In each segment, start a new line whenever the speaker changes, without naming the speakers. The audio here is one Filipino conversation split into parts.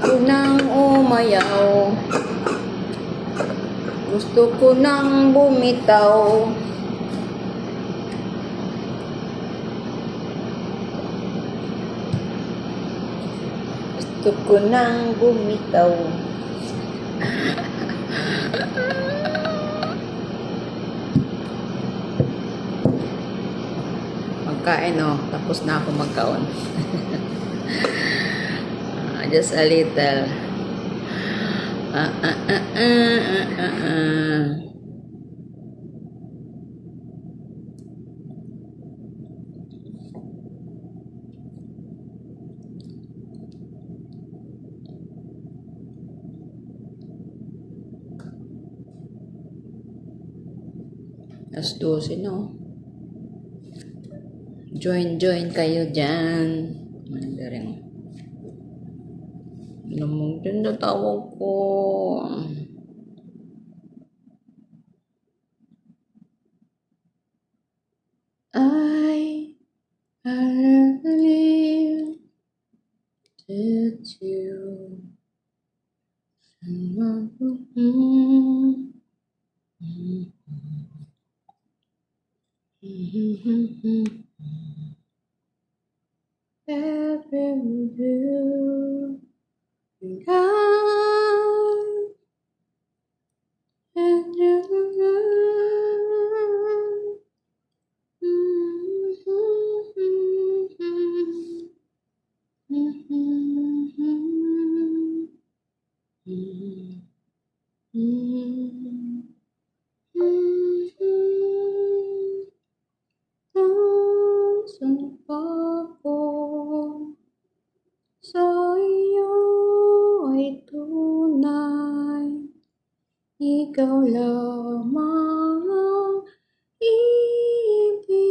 ko nang umayaw. Gusto ko nang bumitaw. Gusto ko nang bumitaw. Magkain tapos na ako magkaon. Just a little. Alas 12, no? Join kayo dyan. Mandaring. Namang dyan na tawag ko. I believe that you every you and you sa iyo ay tunay, ikaw lamang ang ibigin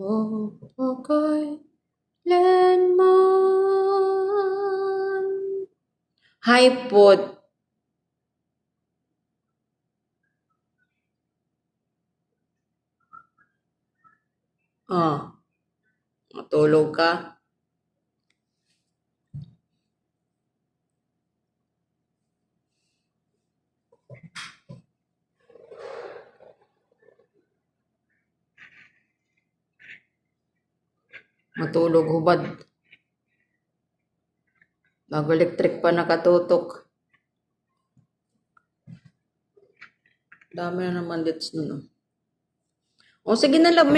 o pagkailanman. Hi, pod. Matulog ka? Matulog hubad. Bago electric pa nakatutok. Dami na naman dits nun. O sige na, love.